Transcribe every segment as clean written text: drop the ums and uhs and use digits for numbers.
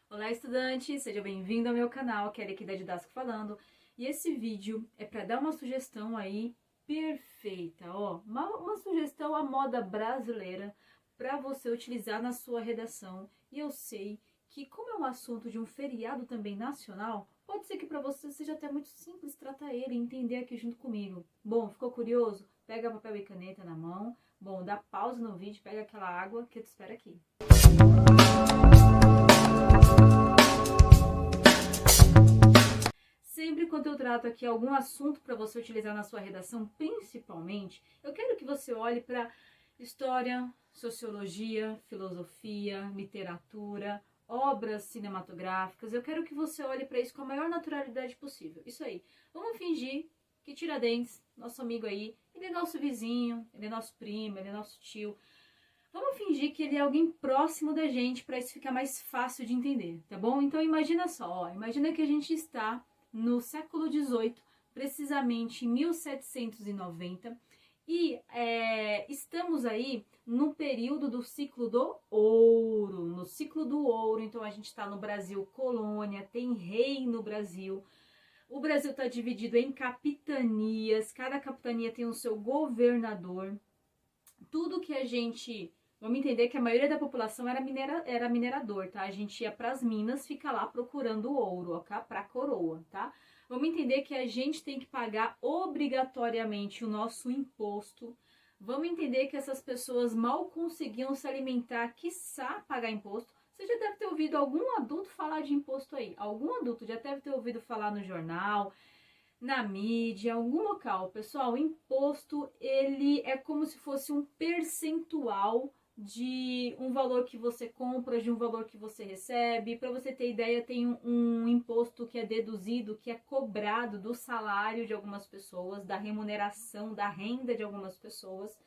Olá, estudante! Seja bem-vindo ao meu canal, Kelly aqui da Didasco falando. E esse vídeo é para dar uma sugestão aí perfeita, ó, uma sugestão à moda brasileira para você utilizar na sua redação. E eu sei que, como é um assunto de um feriado também nacional, pode ser que para você seja até muito simples tratar ele e entender aqui junto comigo. Bom, ficou curioso? Pega papel e caneta na mão. Bom, dá pausa no vídeo, pega aquela água que eu te espero aqui. Sempre quando eu trato aqui algum assunto para você utilizar na sua redação, principalmente, eu quero que você olhe para história, sociologia, filosofia, literatura, obras cinematográficas. Eu quero que você olhe para isso com a maior naturalidade possível. Isso aí. Vamos fingir que Tiradentes, nosso amigo aí, ele é nosso vizinho, ele é nosso primo, ele é nosso tio. Vamos fingir que ele é alguém próximo da gente para isso ficar mais fácil de entender, tá bom? Então imagina só, ó, imagina que a gente está no século XVIII, precisamente em 1790, e estamos aí no período do ciclo do ouro. No ciclo do ouro, então a gente está no Brasil colônia, tem rei no Brasil. O Brasil está dividido em capitanias, cada capitania tem o seu governador. Tudo que a gente... Vamos entender que a maioria da população era minerador, tá? A gente ia para as minas, fica lá procurando ouro, ok? Para coroa, tá? Vamos entender que a gente tem que pagar obrigatoriamente o nosso imposto. Vamos entender que essas pessoas mal conseguiam se alimentar, quiçá pagar imposto. Você já deve ter ouvido algum adulto falar de imposto aí. Algum adulto já deve ter ouvido falar no jornal, na mídia, em algum local. Pessoal, o imposto, ele é como se fosse um percentual de um valor que você compra, de um valor que você recebe. Para você ter ideia, tem um imposto que é deduzido, que é cobrado do salário de algumas pessoas, da remuneração, da renda de algumas pessoas.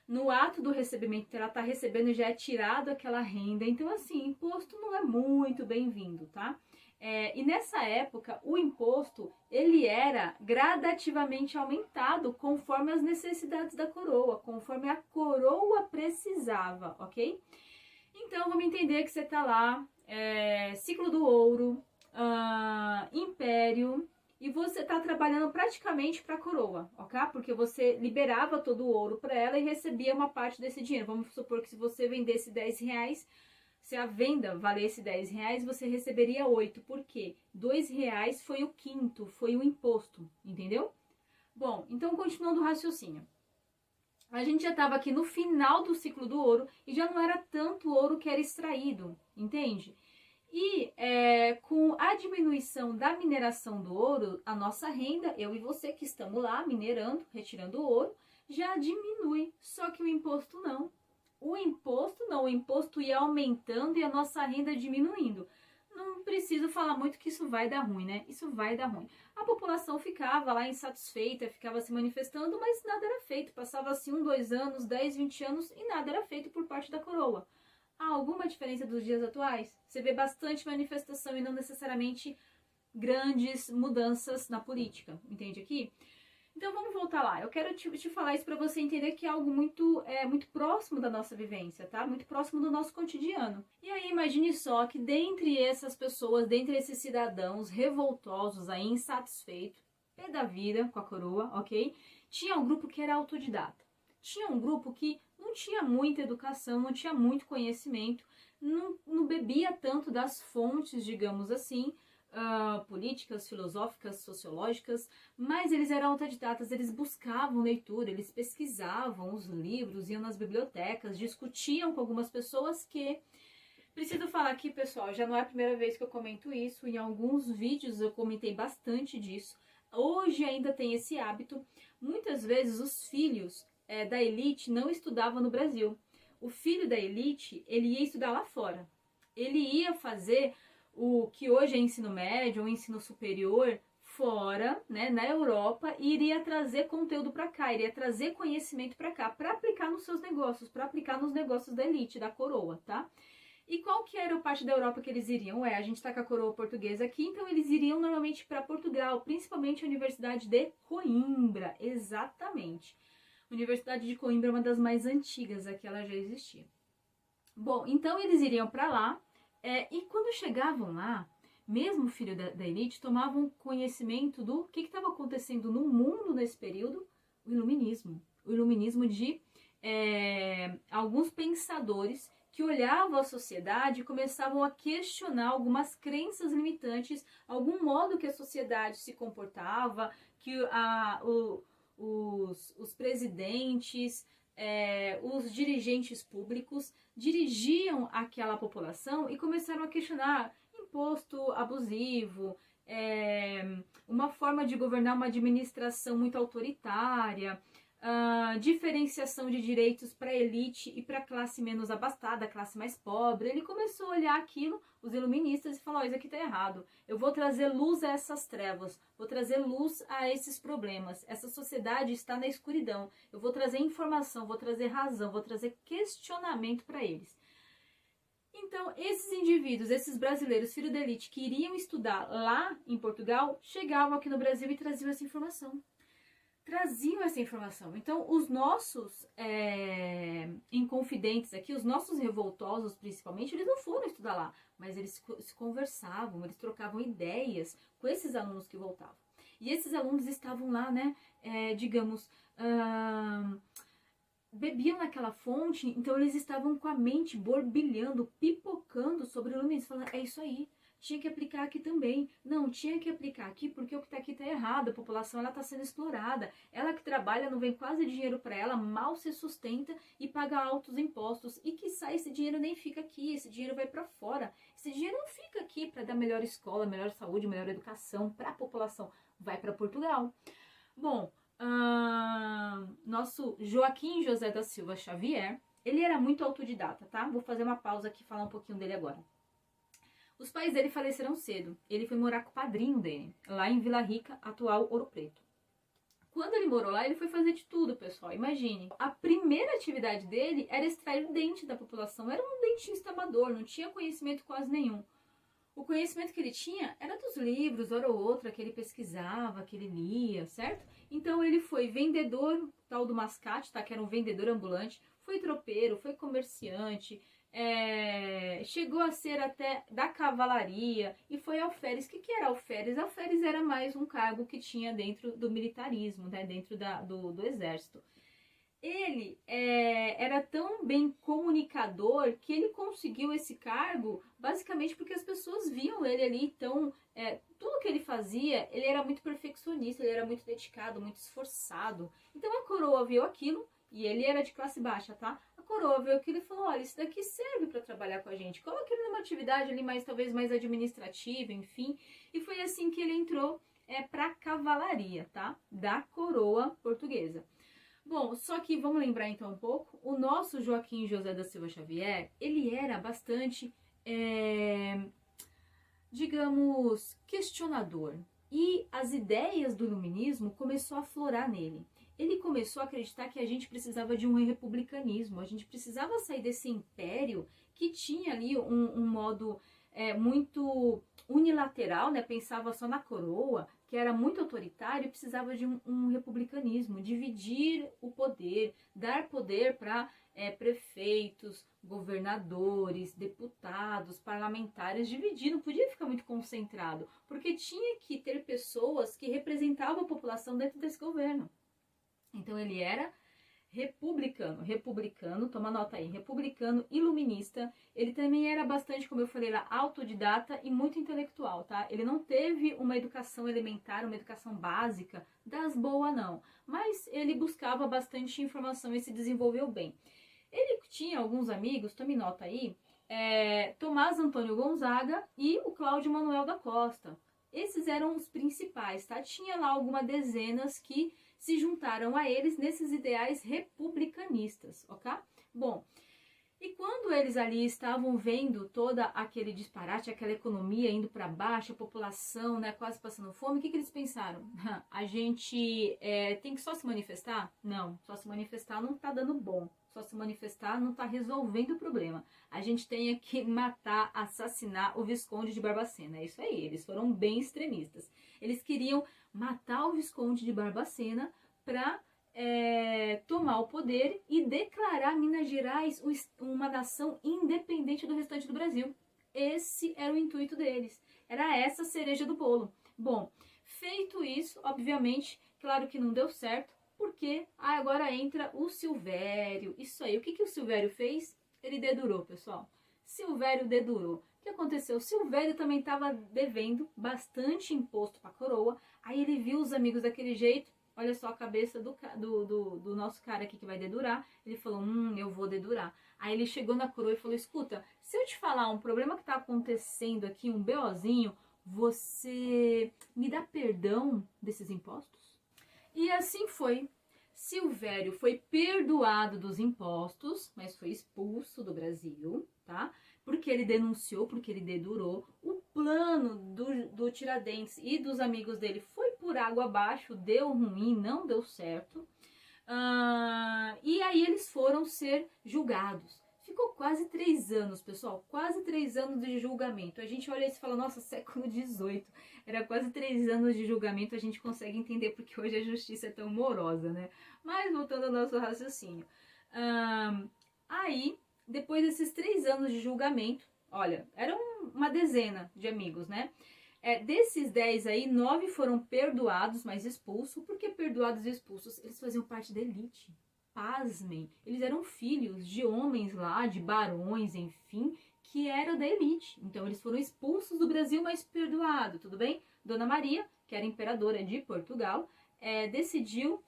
No ato do recebimento que ela está recebendo, já é tirado aquela renda. Então, assim, imposto não é muito bem-vindo, tá? E nessa época, o imposto, ele era gradativamente aumentado conforme as necessidades da coroa, conforme a coroa precisava, ok? Então, vamos entender que você está lá, ciclo do ouro, império, e você está trabalhando praticamente para a coroa, ok? Porque você liberava todo o ouro para ela e recebia uma parte desse dinheiro. Vamos supor que se você vendesse 10 reais, se a venda valesse 10 reais, você receberia 8. Por quê? 2 reais foi o quinto, foi o imposto, entendeu? Bom, então continuando o raciocínio. A gente já estava aqui no final do ciclo do ouro e já não era tanto ouro que era extraído, entende? E com a diminuição da mineração do ouro, a nossa renda, eu e você que estamos lá minerando, retirando o ouro, já diminui, só que o imposto não. O imposto ia aumentando e a nossa renda diminuindo. Não preciso falar muito que isso vai dar ruim, né? Isso vai dar ruim. A população ficava lá insatisfeita, ficava se manifestando, mas nada era feito. Passava-se 1, 2 anos, 10, 20 anos e nada era feito por parte da coroa. Há alguma diferença dos dias atuais? Você vê bastante manifestação e não necessariamente grandes mudanças na política, entende aqui? Então vamos voltar lá. Eu quero te falar isso para você entender que é algo muito próximo da nossa vivência, tá? Muito próximo do nosso cotidiano. E aí imagine só que dentre essas pessoas, dentre esses cidadãos revoltosos, aí insatisfeitos, pé da vida com a coroa, ok? Tinha um grupo que era autodidata. Tinha um grupo que não tinha muita educação, não tinha muito conhecimento, não bebia tanto das fontes, digamos assim, políticas, filosóficas, sociológicas, mas eles eram autodidatas, eles buscavam leitura, eles pesquisavam os livros, iam nas bibliotecas, discutiam com algumas pessoas que... Preciso falar aqui, pessoal, já não é a primeira vez que eu comento isso, em alguns vídeos eu comentei bastante disso. Hoje ainda tem esse hábito. Muitas vezes os filhos da elite não estudavam no Brasil. O filho da elite, ele ia estudar lá fora. Ele ia fazer o que hoje é ensino médio ou ensino superior fora, né, na Europa, e iria trazer conteúdo para cá, iria trazer conhecimento para cá, para aplicar nos seus negócios, para aplicar nos negócios da elite, da coroa, tá? E qual que era a parte da Europa que eles iriam? A gente tá com a coroa portuguesa aqui, então eles iriam normalmente para Portugal, principalmente a Universidade de Coimbra, exatamente. A Universidade de Coimbra é uma das mais antigas, aqui ela já existia. Bom, então eles iriam para lá, E quando chegavam lá, mesmo o filho da elite, tomavam conhecimento do que estava acontecendo no mundo nesse período, o iluminismo. O iluminismo de alguns pensadores que olhavam a sociedade e começavam a questionar algumas crenças limitantes, algum modo que a sociedade se comportava, que os presidentes, os dirigentes públicos dirigiam aquela população e começaram a questionar imposto abusivo, uma forma de governar uma administração muito autoritária, diferenciação de direitos para a elite e para a classe menos abastada, a classe mais pobre. Ele começou a olhar aquilo, os iluministas, e falou: isso aqui está errado, eu vou trazer luz a essas trevas, vou trazer luz a esses problemas, essa sociedade está na escuridão, eu vou trazer informação, vou trazer razão, vou trazer questionamento para eles. Então, esses indivíduos, esses brasileiros, filhos da elite, que iriam estudar lá em Portugal, chegavam aqui no Brasil e traziam essa informação. Então, os nossos inconfidentes aqui, os nossos revoltosos principalmente, eles não foram estudar lá, mas eles se conversavam, eles trocavam ideias com esses alunos que voltavam. E esses alunos estavam lá, né, bebiam naquela fonte, então eles estavam com a mente borbilhando, pipocando sobre o iluminismo, falando: é isso aí. Tinha que aplicar aqui também. Não, tinha que aplicar aqui porque o que está aqui está errado. A população está sendo explorada. Ela que trabalha, não vem quase dinheiro para ela, mal se sustenta e paga altos impostos. E quiçá esse dinheiro nem fica aqui, esse dinheiro vai para fora. Esse dinheiro não fica aqui para dar melhor escola, melhor saúde, melhor educação para a população. Vai para Portugal. Bom, nosso Joaquim José da Silva Xavier, ele era muito autodidata, tá? Vou fazer uma pausa aqui e falar um pouquinho dele agora. Os pais dele faleceram cedo. Ele foi morar com o padrinho dele, lá em Vila Rica, atual Ouro Preto. Quando ele morou lá, ele foi fazer de tudo, pessoal. Imagine. A primeira atividade dele era extrair o dente da população. Era um dentista amador, não tinha conhecimento quase nenhum. O conhecimento que ele tinha era dos livros, hora ou outra, que ele pesquisava, que ele lia, certo? Então ele foi vendedor, tal do mascate, tá? Que era um vendedor ambulante. Foi tropeiro, foi comerciante, chegou a ser até da cavalaria e foi alferes. O que era alferes? Alferes era mais um cargo que tinha dentro do militarismo, né? Dentro do exército. Ele era tão bem comunicador que ele conseguiu esse cargo basicamente porque as pessoas viam ele ali. Então, tudo que ele fazia, ele era muito perfeccionista, ele era muito dedicado, muito esforçado. Então a coroa viu aquilo, e ele era de classe baixa, tá? A coroa viu aquilo e falou: olha, isso daqui serve para trabalhar com a gente. Coloque ele numa atividade ali talvez mais administrativa, enfim. E foi assim que ele entrou para a cavalaria, tá? Da coroa portuguesa. Bom, só que vamos lembrar então um pouco, o nosso Joaquim José da Silva Xavier, ele era bastante, questionador. E as ideias do iluminismo começou a aflorar nele. Ele começou a acreditar que a gente precisava de um republicanismo, a gente precisava sair desse império que tinha ali um modo muito unilateral, né? Pensava só na coroa, que era muito autoritário e precisava de um republicanismo, dividir o poder, dar poder para prefeitos, governadores, deputados, parlamentares, dividir, não podia ficar muito concentrado, porque tinha que ter pessoas que representavam a população dentro desse governo. Então ele era republicano, toma nota aí, republicano, iluminista. Ele também era bastante, como eu falei lá, autodidata e muito intelectual, tá? Ele não teve uma educação elementar, uma educação básica das boas, não. Mas ele buscava bastante informação e se desenvolveu bem. Ele tinha alguns amigos, tome nota aí, Tomás Antônio Gonzaga e o Cláudio Manuel da Costa. Esses eram os principais, tá? Tinha lá algumas dezenas que se juntaram a eles nesses ideais republicanistas, ok? Bom, e quando eles ali estavam vendo toda aquele disparate, aquela economia indo para baixo, a população, né, quase passando fome, o que eles pensaram? A gente tem que só se manifestar? Não, só se manifestar não tá dando bom. Só se manifestar não tá resolvendo o problema. A gente tem que matar, assassinar o Visconde de Barbacena. É isso aí, eles foram bem extremistas. Eles queriam matar o Visconde de Barbacena para tomar o poder e declarar Minas Gerais uma nação independente do restante do Brasil. esse era o intuito deles. Era essa a cereja do bolo. Bom, feito isso, obviamente, claro que não deu certo, porque agora entra o Silvério. Isso aí, o que o Silvério fez? Ele dedurou, pessoal. Silvério dedurou. O que aconteceu? O Silvério também estava devendo bastante imposto para a coroa. Aí ele viu os amigos daquele jeito. Olha só a cabeça do nosso cara aqui que vai dedurar. Ele falou, eu vou dedurar. Aí ele chegou na coroa e falou, escuta, se eu te falar um problema que está acontecendo aqui, um BOzinho, você me dá perdão desses impostos? E assim foi. Silvério foi perdoado dos impostos, mas foi expulso do Brasil, tá? Porque ele denunciou, porque ele dedurou. O plano do Tiradentes e dos amigos dele foi por água abaixo, deu ruim, não deu certo. E aí eles foram ser julgados. Ficou quase 3 anos, pessoal, quase 3 anos de julgamento. A gente olha isso e fala, nossa, século XVIII, era quase 3 anos de julgamento, a gente consegue entender porque hoje a justiça é tão morosa, né? Mas voltando ao nosso raciocínio. Aí, depois desses 3 anos de julgamento, olha, eram uma dezena de amigos, né? Desses 10 aí, 9 foram perdoados, mas expulsos. Por que perdoados e expulsos? Eles faziam parte da elite. Pasmem, eles eram filhos de homens lá, de barões, enfim, que era da elite. Então eles foram expulsos do Brasil, mas perdoados, tudo bem? Dona Maria, que era imperadora de Portugal, decidiu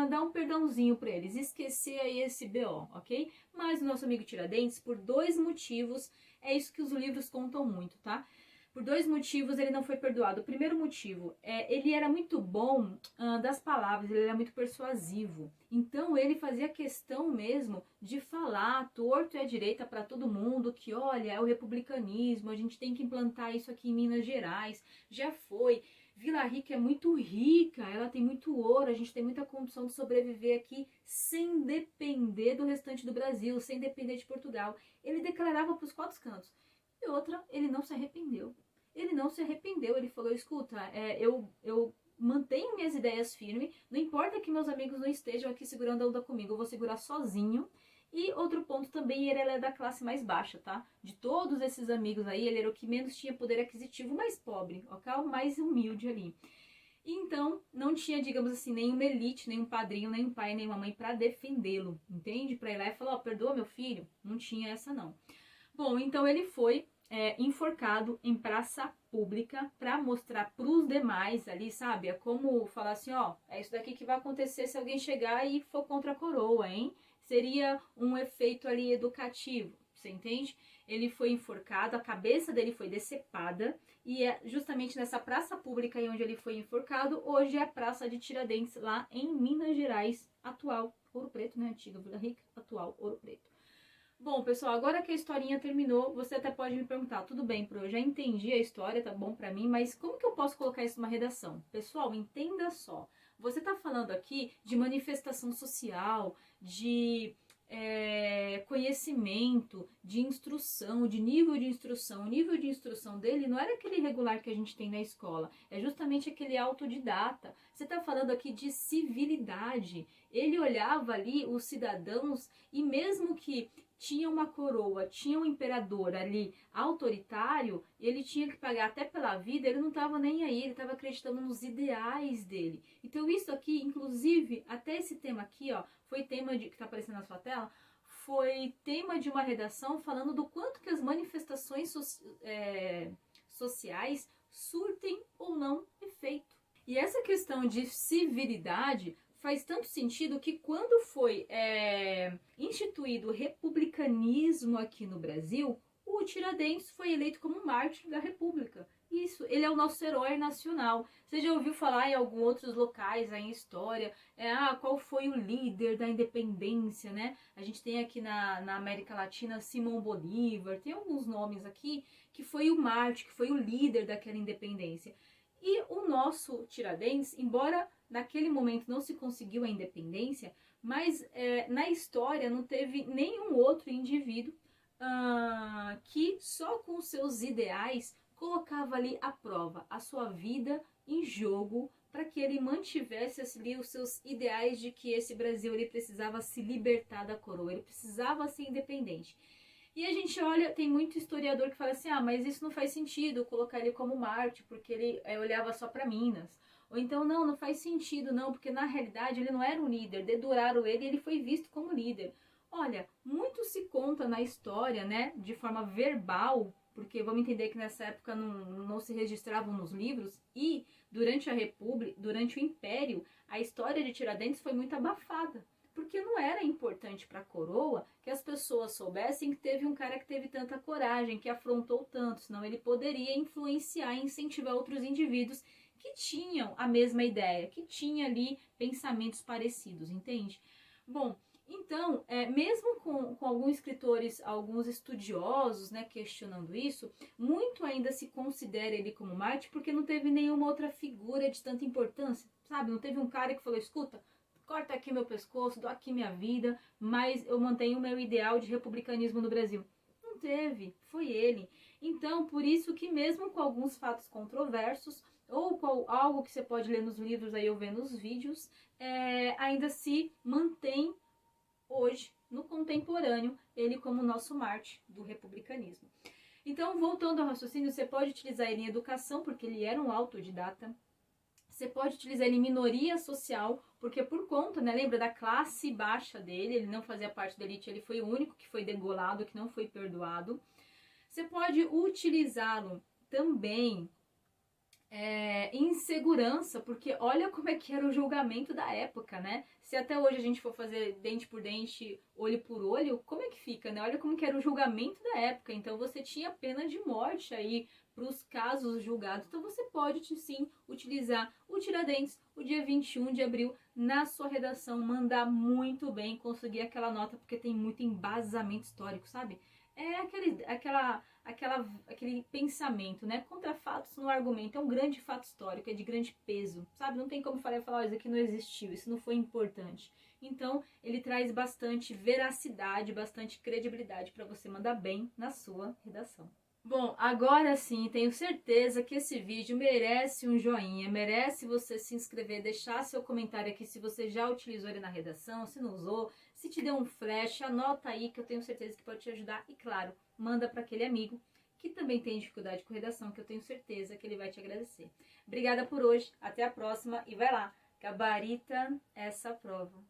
dar um perdãozinho para eles, esquecer aí esse BO, ok? Mas o nosso amigo Tiradentes, por 2 motivos, é isso que os livros contam muito, tá? Por 2 motivos ele não foi perdoado. O primeiro motivo, ele era muito bom das palavras, ele era muito persuasivo. Então ele fazia questão mesmo de falar torto e à direita para todo mundo que, olha, é o republicanismo, a gente tem que implantar isso aqui em Minas Gerais. Já foi. Vila Rica é muito rica, ela tem muito ouro, a gente tem muita condição de sobreviver aqui sem depender do restante do Brasil, sem depender de Portugal. Ele declarava para os 4 cantos. E outra, ele não se arrependeu. Ele não se arrependeu, ele falou, escuta, eu mantenho minhas ideias firmes, não importa que meus amigos não estejam aqui segurando a onda comigo, eu vou segurar sozinho. E outro ponto também, ele é da classe mais baixa, tá? De todos esses amigos aí, ele era o que menos tinha poder aquisitivo, mais pobre, ok? O mais humilde ali. Então, não tinha, digamos assim, nenhuma elite, nenhum padrinho, nem um pai, nem uma mãe para defendê-lo, entende? Para ir lá e falar, perdoa meu filho, não tinha essa não. Bom, então ele foi enforcado em praça pública para mostrar para os demais ali, sabe? É como falar assim, ó, é isso daqui que vai acontecer se alguém chegar e for contra a coroa, hein? Seria um efeito ali educativo, você entende? Ele foi enforcado, a cabeça dele foi decepada e é justamente nessa praça pública aí onde ele foi enforcado, hoje é a Praça de Tiradentes, lá em Minas Gerais, atual Ouro Preto, né? Antiga Vila Rica, atual Ouro Preto. Bom, pessoal, agora que a historinha terminou, você até pode me perguntar, tudo bem, Pro, eu já entendi a história, tá bom pra mim, mas como que eu posso colocar isso numa redação? Pessoal, entenda só, você tá falando aqui de manifestação social, de conhecimento, de instrução, de nível de instrução. O nível de instrução dele não era aquele regular que a gente tem na escola, é justamente aquele autodidata. Você está falando aqui de civilidade. Ele olhava ali os cidadãos e mesmo que tinha uma coroa, tinha um imperador ali autoritário, ele tinha que pagar até pela vida, ele não estava nem aí, ele estava acreditando nos ideais dele. Então isso aqui, inclusive, até esse tema aqui, ó, foi tema que está aparecendo na sua tela, foi tema de uma redação falando do quanto que as manifestações sociais surtem ou não efeito. E essa questão de civilidade faz tanto sentido que quando foi instituído o republicanismo aqui no Brasil, o Tiradentes foi eleito como mártir da República. Isso, ele é o nosso herói nacional. Você já ouviu falar em alguns outros locais aí em história, qual foi o líder da independência, né? A gente tem aqui na América Latina Simão Bolívar, tem alguns nomes aqui que foi o mártir, que foi o líder daquela independência. E o nosso Tiradentes, embora naquele momento não se conseguiu a independência, mas na história não teve nenhum outro indivíduo que só com seus ideais colocava ali à prova a sua vida em jogo para que ele mantivesse ali os seus ideais de que esse Brasil ele precisava se libertar da coroa, ele precisava ser independente. E a gente olha, tem muito historiador que fala assim, mas isso não faz sentido colocar ele como Marte, porque ele olhava só para Minas. Ou então, não faz sentido, não, porque na realidade ele não era um líder, deduraram ele e ele foi visto como líder. Olha, muito se conta na história, né, de forma verbal, porque vamos entender que nessa época não se registravam nos livros, e durante a República, durante o Império, a história de Tiradentes foi muito abafada. Porque não era importante para a coroa que as pessoas soubessem que teve um cara que teve tanta coragem, que afrontou tanto, senão ele poderia influenciar e incentivar outros indivíduos que tinham a mesma ideia, que tinham ali pensamentos parecidos, entende? Bom, então, mesmo com alguns escritores, alguns estudiosos, né, questionando isso, muito ainda se considera ele como Marte porque não teve nenhuma outra figura de tanta importância, sabe? Não teve um cara que falou, escuta, corta aqui meu pescoço, dou aqui minha vida, mas eu mantenho o meu ideal de republicanismo no Brasil. Não teve, foi ele. Então, por isso que mesmo com alguns fatos controversos, ou com algo que você pode ler nos livros aí ou ver nos vídeos, ainda se mantém hoje, no contemporâneo, ele como nosso Marte do republicanismo. Então, voltando ao raciocínio, você pode utilizar ele em educação, porque ele era um autodidata. Você pode utilizar ele em minoria social, porque por conta, né, lembra da classe baixa dele, ele não fazia parte da elite, ele foi o único que foi degolado, que não foi perdoado. Você pode utilizá-lo também em segurança, porque olha como é que era o julgamento da época, né? Se até hoje a gente for fazer dente por dente, olho por olho, como é que fica, né? Olha como que era o julgamento da época. Então você tinha pena de morte aí para os casos julgados. Então você pode sim utilizar o Tiradentes, o dia 21 de abril, na sua redação, mandar muito bem, conseguir aquela nota, porque tem muito embasamento histórico, sabe? É aquele pensamento, né? Contra fatos no argumento. É um grande fato histórico, é de grande peso, sabe? Não tem como falar, isso aqui não existiu, isso não foi importante. Então, ele traz bastante veracidade, bastante credibilidade para você mandar bem na sua redação. Bom, agora sim, tenho certeza que esse vídeo merece um joinha, merece você se inscrever, deixar seu comentário aqui se você já utilizou ele na redação, se não usou, se te deu um flash, anota aí que eu tenho certeza que pode te ajudar e, claro, manda para aquele amigo que também tem dificuldade com redação, que eu tenho certeza que ele vai te agradecer. Obrigada por hoje, até a próxima e vai lá, gabarita essa prova.